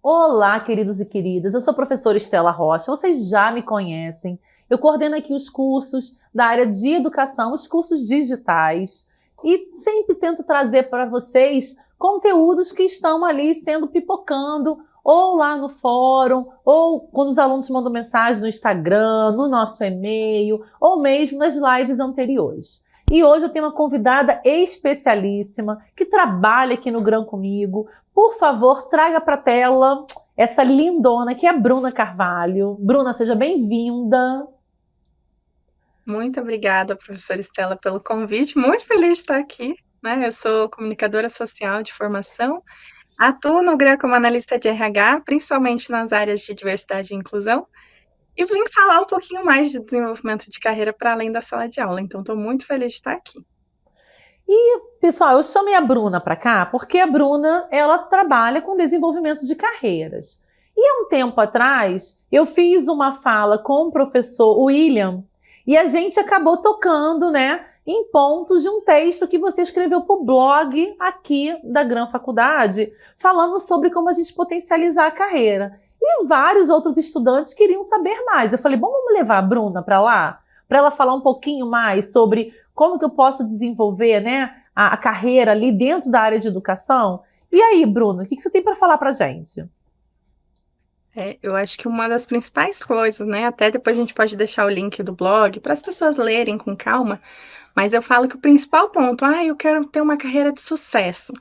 Olá, queridos e queridas. Eu sou a professora Estela Rocha. Vocês já me conhecem. Eu coordeno aqui os cursos da área de educação, os cursos digitais, e sempre tento trazer para vocês conteúdos que estão ali sendo pipocando, ou lá no fórum, ou quando os alunos mandam mensagem no Instagram, no nosso e-mail, ou mesmo nas lives anteriores. E hoje eu tenho uma convidada especialíssima que trabalha aqui no GRAM comigo. Por favor, traga para a tela essa lindona que é a Bruna Carvalho. Bruna, seja bem-vinda. Muito obrigada, professora Estela, pelo convite. Muito feliz de estar aqui, né? Eu sou comunicadora social de formação, atuo no GRAM como analista de RH, principalmente nas áreas de diversidade e inclusão, e vim falar um pouquinho mais de desenvolvimento de carreira para além da sala de aula. Então, estou muito feliz de estar aqui. Pessoal, eu chamei a Bruna para cá porque a Bruna, ela trabalha com desenvolvimento de carreiras. E há um tempo atrás, eu fiz uma fala com o professor William e a gente acabou tocando, né, em pontos de um texto que você escreveu para o blog aqui da GRAM Faculdade, falando sobre como a gente potencializar a carreira. E vários outros estudantes queriam saber mais. Eu falei, bom, vamos levar a Bruna para lá, para ela falar um pouquinho mais sobre como que eu posso desenvolver, né, a carreira ali dentro da área de educação. E aí, Bruno, o que você tem para falar para a gente? Eu acho que uma das principais coisas, né? Até depois a gente pode deixar o link do blog para as pessoas lerem com calma, mas eu falo que o principal ponto, eu quero ter uma carreira de sucesso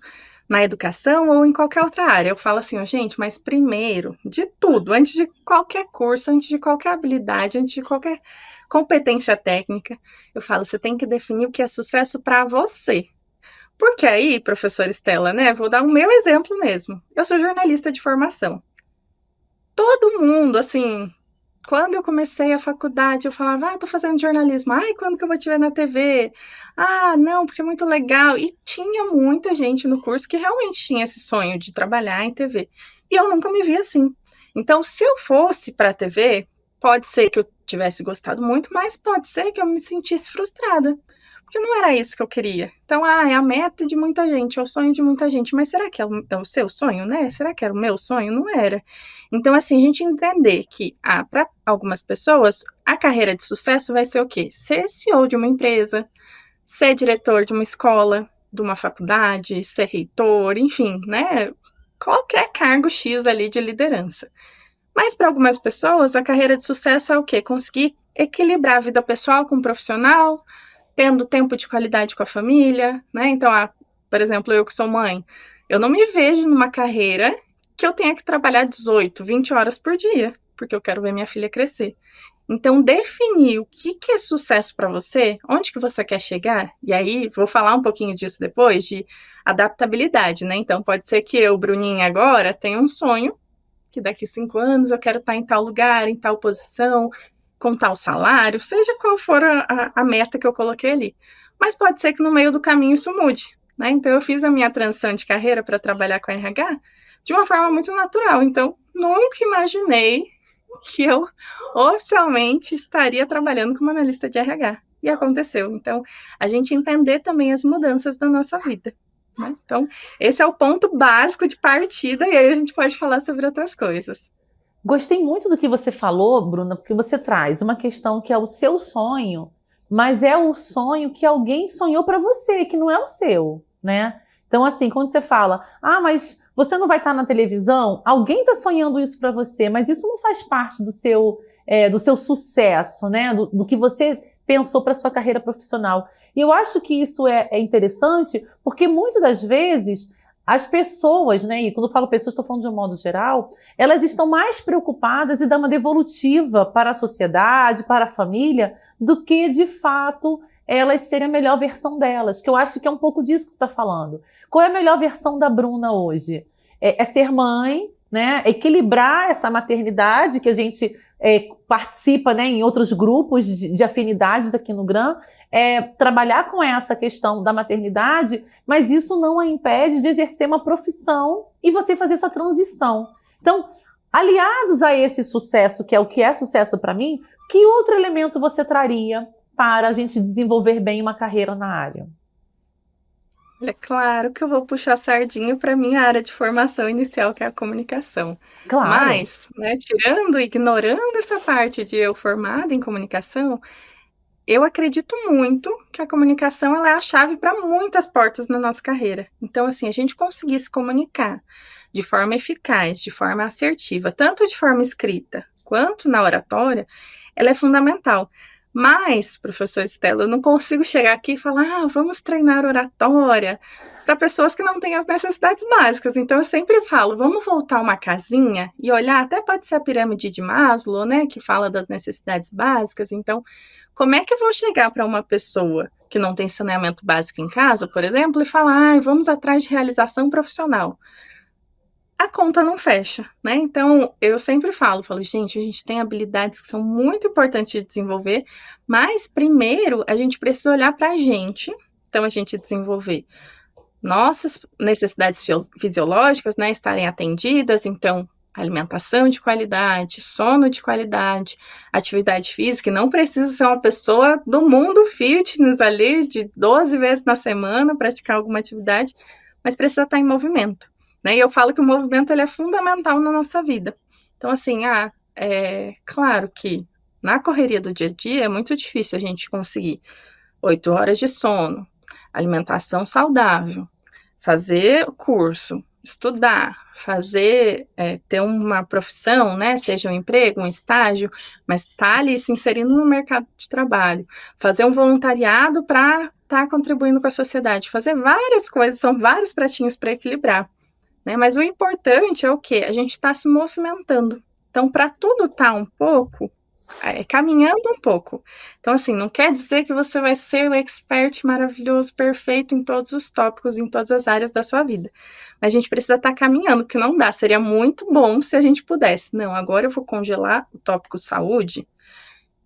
na educação ou em qualquer outra área. Eu falo assim, gente, mas primeiro, de tudo, antes de qualquer curso, antes de qualquer habilidade, antes de qualquer competência técnica, eu falo, você tem que definir o que é sucesso para você. Porque aí, professora Estela, né, vou dar o meu exemplo mesmo. Eu sou jornalista de formação. Todo mundo, assim, quando eu comecei a faculdade, eu falava, tô fazendo jornalismo. Ai, quando que eu vou te ver na TV? Ah, não, porque é muito legal. E tinha muita gente no curso que realmente tinha esse sonho de trabalhar em TV. E eu nunca me vi assim. Então, se eu fosse para a TV, pode ser que eu tivesse gostado muito, mas pode ser que eu me sentisse frustrada. Porque não era isso que eu queria. Então, é a meta de muita gente, é o sonho de muita gente. Mas será que é o seu sonho, né? Será que era o meu sonho? Não era. Então, assim, a gente entender que, para algumas pessoas, a carreira de sucesso vai ser o quê? Ser CEO de uma empresa, ser diretor de uma escola, de uma faculdade, ser reitor, enfim, né? Qualquer cargo X ali de liderança. Mas para algumas pessoas, a carreira de sucesso é o quê? Conseguir equilibrar a vida pessoal com o profissional, tendo tempo de qualidade com a família, né? Então, por exemplo, eu que sou mãe, eu não me vejo numa carreira que eu tenha que trabalhar 18, 20 horas por dia, porque eu quero ver minha filha crescer. Então, definir o que é sucesso para você, onde que você quer chegar, e aí vou falar um pouquinho disso depois, de adaptabilidade, né? Então, pode ser que eu, Bruninha, agora tenha um sonho, que daqui 5 anos eu quero estar em tal lugar, em tal posição, com tal salário, seja qual for a meta que eu coloquei ali. Mas pode ser que no meio do caminho isso mude, né? Então, eu fiz a minha transição de carreira para trabalhar com RH de uma forma muito natural. Então, nunca imaginei que eu oficialmente estaria trabalhando como analista de RH. E aconteceu. Então, a gente entender também as mudanças da nossa vida. Né? Então, esse é o ponto básico de partida, e aí a gente pode falar sobre outras coisas. Gostei muito do que você falou, Bruna, porque você traz uma questão que é o seu sonho, mas é o sonho que alguém sonhou para você, que não é o seu, né? Então, assim, quando você fala, mas você não vai estar na televisão, alguém está sonhando isso para você, mas isso não faz parte do seu sucesso, né? Do que você pensou para sua carreira profissional. E eu acho que isso é interessante, porque muitas das vezes as pessoas, né? E quando eu falo pessoas, estou falando de um modo geral, elas estão mais preocupadas em dar uma devolutiva para a sociedade, para a família, do que, de fato, elas serem a melhor versão delas, que eu acho que é um pouco disso que você está falando. Qual é a melhor versão da Bruna hoje? É ser mãe, né? Equilibrar essa maternidade que a gente participa, né, em outros grupos de afinidades aqui no GRAM, trabalhar com essa questão da maternidade, mas isso não a impede de exercer uma profissão e você fazer essa transição. Então, aliados a esse sucesso, que é sucesso para mim, que outro elemento você traria para a gente desenvolver bem uma carreira na área? É claro que eu vou puxar a sardinha para minha área de formação inicial, que é a comunicação. Claro. Mas, né, tirando, ignorando essa parte de eu formada em comunicação, eu acredito muito que a comunicação ela é a chave para muitas portas na nossa carreira. Então, assim, a gente conseguir se comunicar de forma eficaz, de forma assertiva, tanto de forma escrita quanto na oratória, ela é fundamental. Mas, professor Stella, eu não consigo chegar aqui e falar, vamos treinar oratória para pessoas que não têm as necessidades básicas. Então, eu sempre falo, vamos voltar uma casinha e olhar, até pode ser a pirâmide de Maslow, né, que fala das necessidades básicas. Então, como é que eu vou chegar para uma pessoa que não tem saneamento básico em casa, por exemplo, e falar, vamos atrás de realização profissional? A conta não fecha, né? Então, eu sempre falo, gente, a gente tem habilidades que são muito importantes de desenvolver, mas primeiro a gente precisa olhar para a gente. Então, a gente desenvolver nossas necessidades fisiológicas, né, estarem atendidas, então alimentação de qualidade, sono de qualidade, atividade física, e não precisa ser uma pessoa do mundo fitness ali, de 12 vezes na semana, praticar alguma atividade, mas precisa estar em movimento, né? E eu falo que o movimento ele é fundamental na nossa vida. Então, assim, é claro que na correria do dia a dia é muito difícil a gente conseguir 8 horas de sono, alimentação saudável, fazer o curso, estudar, fazer, ter uma profissão, né, seja um emprego, um estágio, mas estar ali se inserindo no mercado de trabalho, fazer um voluntariado para estar contribuindo com a sociedade, fazer várias coisas, são vários pratinhos para equilibrar, né, mas o importante é o quê? A gente está se movimentando. Então, para tudo estar um pouco, caminhando um pouco. Então, assim, não quer dizer que você vai ser o expert maravilhoso, perfeito em todos os tópicos, em todas as áreas da sua vida. Mas a gente precisa estar caminhando, porque não dá. Seria muito bom se a gente pudesse. Não, agora eu vou congelar o tópico saúde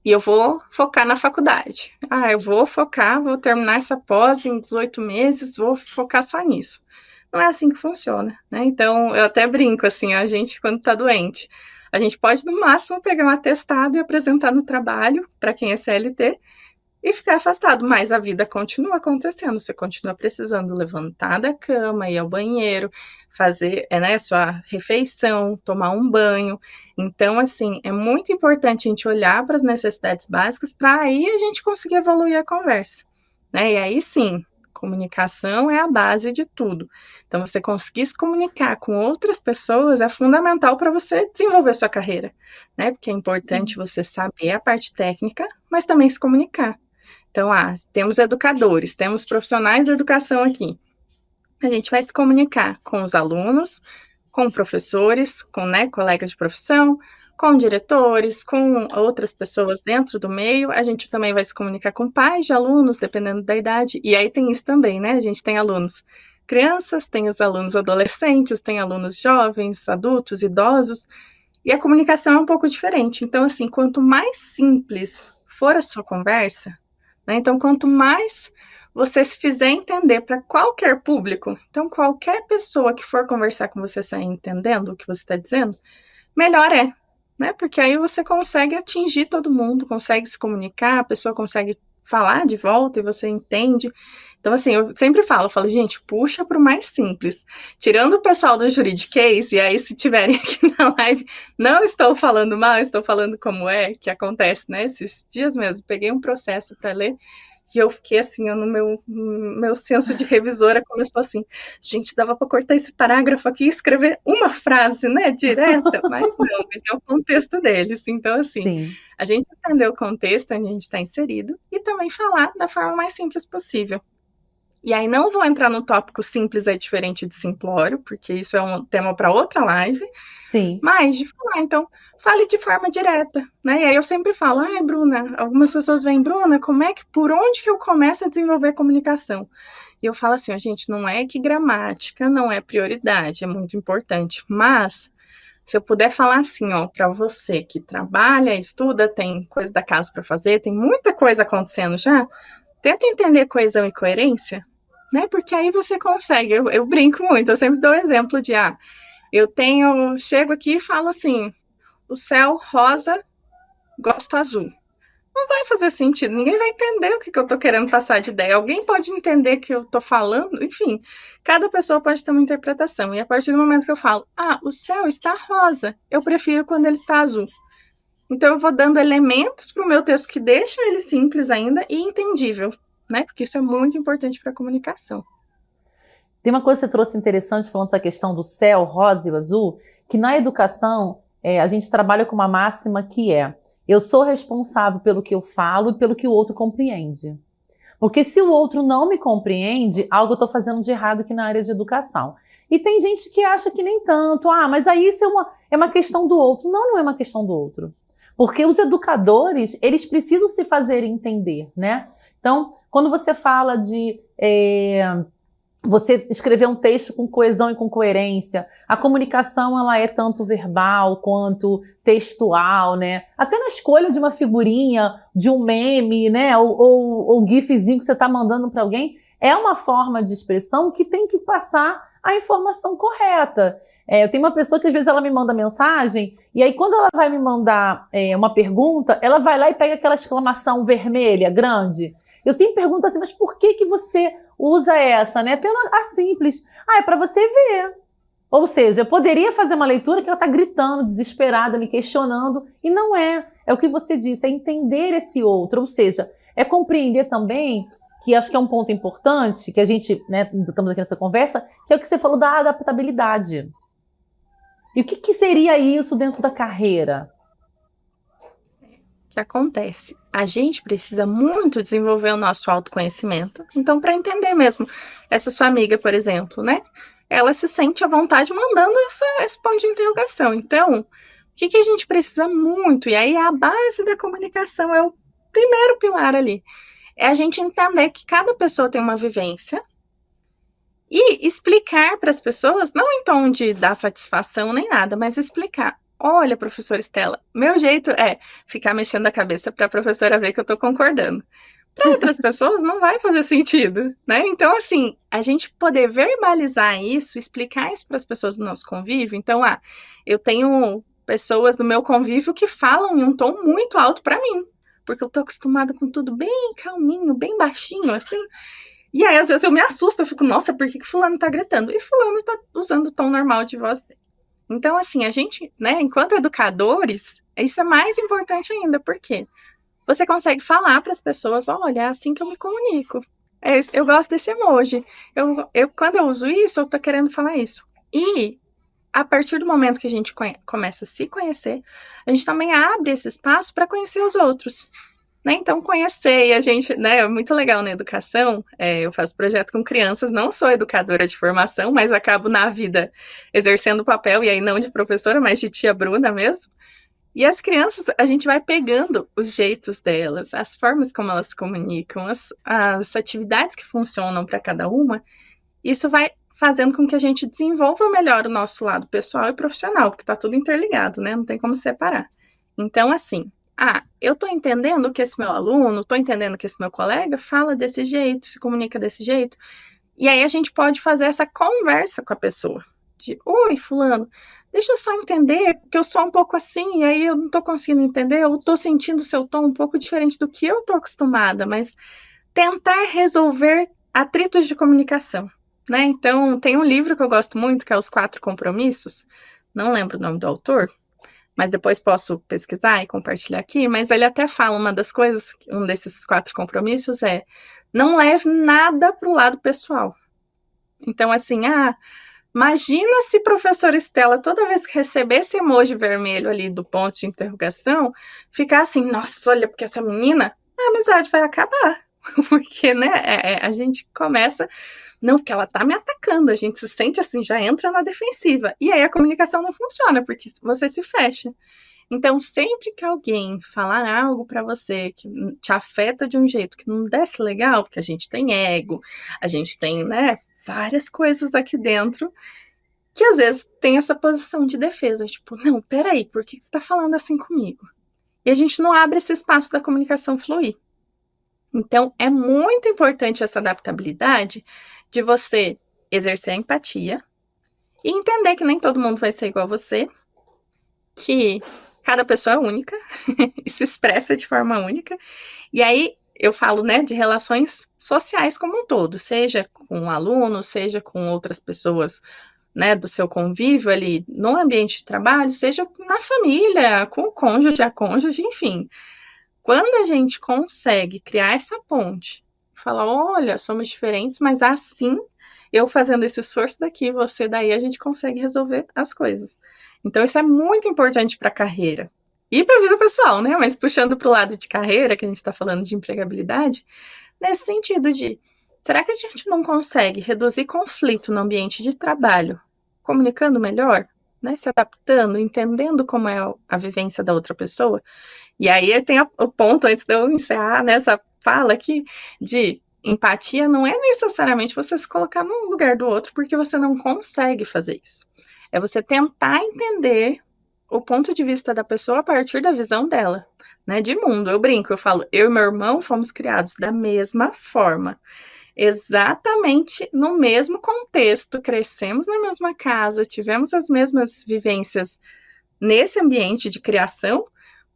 e eu vou focar na faculdade. Eu vou focar, vou terminar essa pós em 18 meses, vou focar só nisso. Não é assim que funciona, né? Então, eu até brinco, assim, a gente, quando tá doente, a gente pode, no máximo, pegar um atestado e apresentar no trabalho, para quem é CLT, e ficar afastado, mas a vida continua acontecendo, você continua precisando levantar da cama, ir ao banheiro, fazer, né, sua refeição, tomar um banho. Então, assim, é muito importante a gente olhar para as necessidades básicas para aí a gente conseguir evoluir a conversa, né? E aí sim, comunicação é a base de tudo. Então, você conseguir se comunicar com outras pessoas é fundamental para você desenvolver sua carreira, né? Porque é importante Sim. você saber a parte técnica, mas também se comunicar. Então, temos educadores, temos profissionais da educação aqui. A gente vai se comunicar com os alunos, com professores, com, né, colegas de profissão, com diretores, com outras pessoas dentro do meio. A gente também vai se comunicar com pais de alunos, dependendo da idade. E aí tem isso também, né? A gente tem alunos crianças, tem os alunos adolescentes, tem alunos jovens, adultos, idosos. E a comunicação é um pouco diferente. Então, assim, quanto mais simples for a sua conversa, né? Então, quanto mais você se fizer entender para qualquer público, então qualquer pessoa que for conversar com você sair entendendo o que você está dizendo, melhor é, né? Porque aí você consegue atingir todo mundo, consegue se comunicar, a pessoa consegue falar de volta e você entende. Então, assim, eu sempre falo, gente, puxa para o mais simples. Tirando o pessoal do Juridiquês, e aí se tiverem aqui na live, não estou falando mal, estou falando como que acontece, né? Esses dias mesmo, peguei um processo para ler, e eu fiquei assim, no meu senso de revisora começou assim, gente, dava para cortar esse parágrafo aqui e escrever uma frase, né, direta, mas não, mas é o contexto deles. Então, assim, Sim. a gente entender o contexto onde a gente está inserido e também falar da forma mais simples possível. E aí não vou entrar no tópico simples é diferente de simplório, porque isso é um tema para outra live, Sim. mas de falar, então, fale de forma direta, né? E aí eu sempre falo, Bruna, algumas pessoas vêm, Bruna, por onde que eu começo a desenvolver comunicação? E eu falo assim, gente, não é que gramática não é prioridade, é muito importante, mas se eu puder falar assim, para você que trabalha, estuda, tem coisa da casa para fazer, tem muita coisa acontecendo já, tenta entender coesão e coerência, né? Porque aí você consegue. Eu brinco muito, eu sempre dou exemplo de chego aqui e falo assim, o céu rosa, gosto azul. não vai fazer sentido, ninguém vai entender o que eu tô querendo passar de ideia. Alguém pode entender que eu tô falando, enfim, cada pessoa pode ter uma interpretação. E a partir do momento que eu falo, o céu está rosa, eu prefiro quando ele está azul. Então eu vou dando elementos para o meu texto que deixam ele simples ainda e entendível, né? Porque isso é muito importante para a comunicação. Tem uma coisa que você trouxe interessante falando dessa questão do céu, rosa e o azul, que na educação a gente trabalha com uma máxima que é: eu sou responsável pelo que eu falo e pelo que o outro compreende. Porque se o outro não me compreende, algo eu estou fazendo de errado aqui na área de educação. E tem gente que acha que nem tanto, mas aí isso é uma questão do outro. Não, não é uma questão do outro. Porque os educadores, eles precisam se fazer entender, né? Então, quando você fala de você escrever um texto com coesão e com coerência, a comunicação ela é tanto verbal quanto textual, né? Até na escolha de uma figurinha, de um meme, né? Ou gifzinho que você está mandando para alguém, é uma forma de expressão que tem que passar a informação correta. Eu tenho uma pessoa que às vezes ela me manda mensagem e aí quando ela vai me mandar uma pergunta, ela vai lá e pega aquela exclamação vermelha, grande. Eu sempre pergunto assim, mas por que você usa essa, né? Tendo a simples. É para você ver. Ou seja, eu poderia fazer uma leitura que ela está gritando, desesperada, me questionando, e não é. É o que você disse, é entender esse outro. Ou seja, é compreender também, que acho que é um ponto importante, que a gente, né, estamos aqui nessa conversa, que é o que você falou da adaptabilidade. E o que seria isso dentro da carreira? Que acontece? A gente precisa muito desenvolver o nosso autoconhecimento. Então, para entender mesmo, essa sua amiga, por exemplo, né? Ela se sente à vontade mandando esse ponto de interrogação. Então, o que a gente precisa muito? E aí a base da comunicação é o primeiro pilar ali. É a gente entender que cada pessoa tem uma vivência e explicar para as pessoas, não em tom de dar satisfação nem nada, mas explicar. Olha, professora Estela, meu jeito é ficar mexendo a cabeça para a professora ver que eu estou concordando. Para outras pessoas não vai fazer sentido, né? Então, assim, a gente poder verbalizar isso, explicar isso para as pessoas do nosso convívio. Então, eu tenho pessoas do meu convívio que falam em um tom muito alto para mim, porque eu estou acostumada com tudo bem calminho, bem baixinho, assim. E aí, às vezes, eu me assusto, eu fico, nossa, por que fulano tá gritando? E fulano tá usando o tom normal de voz dele. Então, assim, a gente, né, enquanto educadores, isso é mais importante ainda, porque você consegue falar para as pessoas, olha, é assim que eu me comunico. Eu gosto desse emoji. Quando eu uso isso, eu tô querendo falar isso. E a partir do momento que a gente começa a se conhecer, a gente também abre esse espaço para conhecer os outros. Né? Então, conhecer, e a gente, né, é muito legal na educação, eu faço projeto com crianças, não sou educadora de formação, mas acabo na vida exercendo o papel, e aí não de professora, mas de tia Bruna mesmo. E as crianças, a gente vai pegando os jeitos delas, as formas como elas se comunicam, as atividades que funcionam para cada uma, isso vai fazendo com que a gente desenvolva melhor o nosso lado pessoal e profissional, porque está tudo interligado, né? Não tem como separar. Então, assim, eu estou entendendo que esse meu aluno, estou entendendo que esse meu colega fala desse jeito, se comunica desse jeito. E aí a gente pode fazer essa conversa com a pessoa. De, oi, fulano, deixa eu só entender, porque eu sou um pouco assim, e aí eu não estou conseguindo entender, eu estou sentindo o seu tom um pouco diferente do que eu estou acostumada, mas tentar resolver atritos de comunicação. Né? Então, tem um livro que eu gosto muito, que é Os Quatro Compromissos, não lembro o nome do autor, mas depois posso pesquisar e compartilhar aqui, mas ele até fala uma das coisas, um desses 4 compromissos é não leve nada para o lado pessoal. Então, assim, imagina se professora Estela, toda vez que receber esse emoji vermelho ali do ponto de interrogação, ficar assim, nossa, olha, porque essa menina, a amizade vai acabar. Porque, né, a gente começa, não, porque ela tá me atacando, a gente se sente assim, já entra na defensiva. E aí a comunicação não funciona, porque você se fecha. Então, sempre que alguém falar algo para você que te afeta de um jeito que não desce legal, porque a gente tem ego, a gente tem, né, várias coisas aqui dentro, que às vezes tem essa posição de defesa, tipo, não, peraí, por que você tá falando assim comigo? E a gente não abre esse espaço da comunicação fluir. Então, é muito importante essa adaptabilidade de você exercer a empatia e entender que nem todo mundo vai ser igual a você, que cada pessoa é única e se expressa de forma única. E aí eu falo, né, de relações sociais como um todo, seja com um aluno, seja com outras pessoas, né, do seu convívio ali no ambiente de trabalho, seja na família, com o cônjuge, a cônjuge, enfim. Quando a gente consegue criar essa ponte, falar, olha, somos diferentes, mas assim, eu fazendo esse esforço daqui, você daí, a gente consegue resolver as coisas. Então, isso é muito importante para a carreira. E para a vida pessoal, né? Mas puxando para o lado de carreira, que a gente está falando de empregabilidade, nesse sentido de, será que a gente não consegue reduzir conflito no ambiente de trabalho, comunicando melhor, né? Se adaptando, entendendo como é a vivência da outra pessoa? E aí tem o ponto, antes de eu encerrar nessa fala aqui, de empatia não é necessariamente você se colocar no lugar do outro, porque você não consegue fazer isso. É você tentar entender o ponto de vista da pessoa a partir da visão dela, né, de mundo. Eu brinco, eu falo, eu e meu irmão fomos criados da mesma forma, exatamente no mesmo contexto, crescemos na mesma casa, tivemos as mesmas vivências nesse ambiente de criação,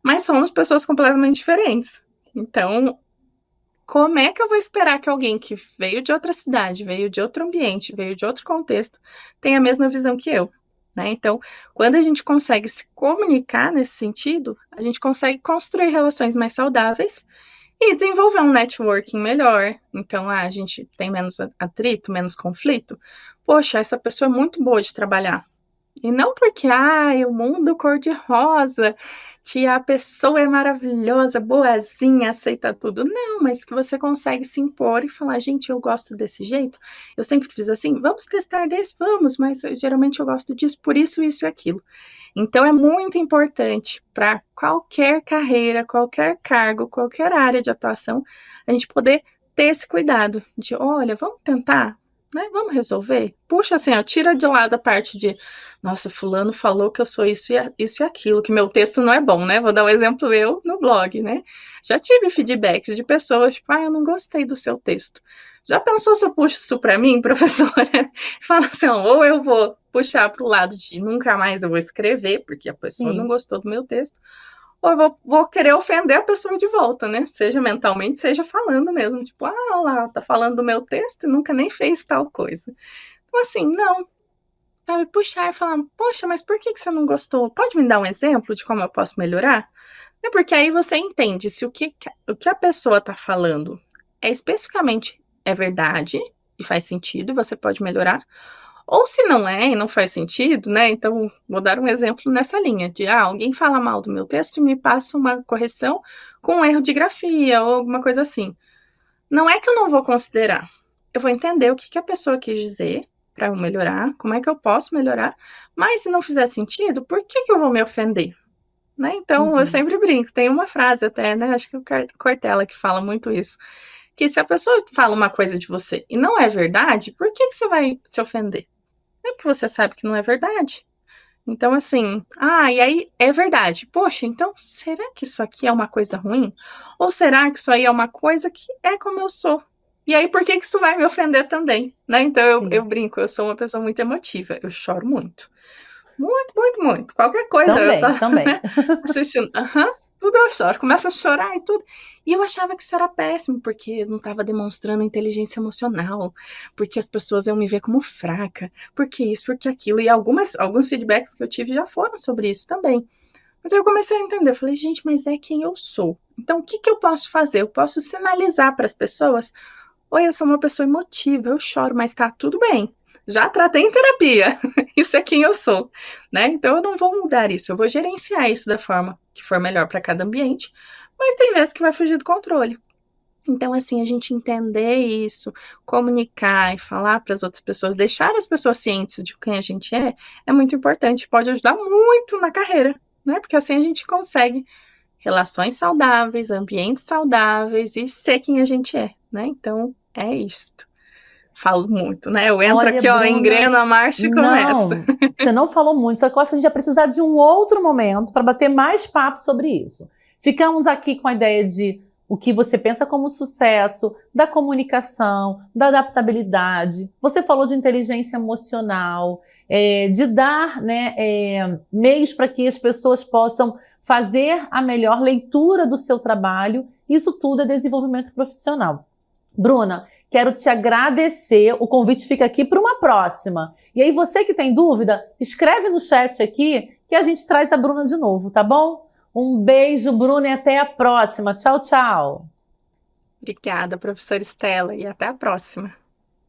mas somos pessoas completamente diferentes. Então, como é que eu vou esperar que alguém que veio de outra cidade, veio de outro ambiente, veio de outro contexto, tenha a mesma visão que eu? Né? Então, quando a gente consegue se comunicar nesse sentido, a gente consegue construir relações mais saudáveis e desenvolver um networking melhor. Então, a gente tem menos atrito, menos conflito. Poxa, essa pessoa é muito boa de trabalhar. E não porque, o mundo cor-de-rosa, que a pessoa é maravilhosa, boazinha, aceita tudo. Não, mas que você consegue se impor e falar, gente, eu gosto desse jeito, eu sempre fiz assim, vamos testar desse? Vamos, mas geralmente eu gosto disso, por isso, isso e aquilo. Então é muito importante para qualquer carreira, qualquer cargo, qualquer área de atuação, a gente poder ter esse cuidado de, olha, vamos tentar, né? Vamos resolver? Puxa assim, ó, tira de lado a parte de, nossa, fulano falou que eu sou isso e aquilo, que meu texto não é bom, né? Vou dar um exemplo eu no blog, né? Já tive feedbacks de pessoas, tipo, eu não gostei do seu texto. Já pensou se eu puxo isso para mim, professora? Fala assim, ou eu vou puxar para o lado de nunca mais eu vou escrever, porque a pessoa não gostou do meu texto, ou eu vou querer ofender a pessoa de volta, né? Seja mentalmente, seja falando mesmo. Tipo, olha lá, tá falando do meu texto e nunca nem fez tal coisa. Então, assim, não. Sabe, puxar e falar, poxa, mas por que você não gostou? Pode me dar um exemplo de como eu posso melhorar? É porque aí você entende se o que a pessoa tá falando é especificamente verdade e faz sentido e você pode melhorar, ou se não é e não faz sentido, né? Então, vou dar um exemplo nessa linha de alguém fala mal do meu texto e me passa uma correção com um erro de grafia ou alguma coisa assim. Não é que eu não vou considerar. Eu vou entender o que a pessoa quis dizer para eu melhorar, como é que eu posso melhorar, mas se não fizer sentido, por que eu vou me ofender? Né? Então, eu sempre brinco. Tem uma frase até, né? Acho que o Cortella que fala muito isso. Que se a pessoa fala uma coisa de você e não é verdade, por que você vai se ofender? É porque você sabe que não é verdade. Então, assim, e aí é verdade. Poxa, então será que isso aqui é uma coisa ruim? Ou será que isso aí é uma coisa que é como eu sou? E aí, por que isso vai me ofender também? Né? Então, eu brinco, eu sou uma pessoa muito emotiva, eu choro muito. Muito, muito, muito. Qualquer coisa Também. Né, assistindo. Tudo eu choro, começo a chorar e tudo. E eu achava que isso era péssimo, porque não estava demonstrando inteligência emocional, porque as pessoas iam me ver como fraca, porque isso, porque aquilo. E alguns feedbacks que eu tive já foram sobre isso também. Mas aí eu comecei a entender, eu falei, gente, mas é quem eu sou. Então, o que eu posso fazer? Eu posso sinalizar para as pessoas, oi, eu sou uma pessoa emotiva, eu choro, mas tá tudo bem. Já tratei em terapia, isso é quem eu sou, né? Então eu não vou mudar isso, eu vou gerenciar isso da forma que for melhor para cada ambiente, mas tem vezes que vai fugir do controle. Então, assim, a gente entender isso, comunicar e falar para as outras pessoas, deixar as pessoas cientes de quem a gente é muito importante, pode ajudar muito na carreira, né? Porque assim a gente consegue relações saudáveis, ambientes saudáveis e ser quem a gente é, né? Então, é isto. Falo muito, né? Eu entro Olha, aqui, Bruna, engreno a marcha e começo. não, você não falou muito, só que eu acho que a gente vai precisar de um outro momento para bater mais papo sobre isso. Ficamos aqui com a ideia de o que você pensa como sucesso, da comunicação, da adaptabilidade. Você falou de inteligência emocional, de dar, né, meios para que as pessoas possam fazer a melhor leitura do seu trabalho. Isso tudo é desenvolvimento profissional. Bruna, quero te agradecer. O convite fica aqui para uma próxima. E aí, você que tem dúvida, escreve no chat aqui que a gente traz a Bruna de novo, tá bom? Um beijo, Bruna, e até a próxima. Tchau, tchau. Obrigada, professora Estela, e até a próxima.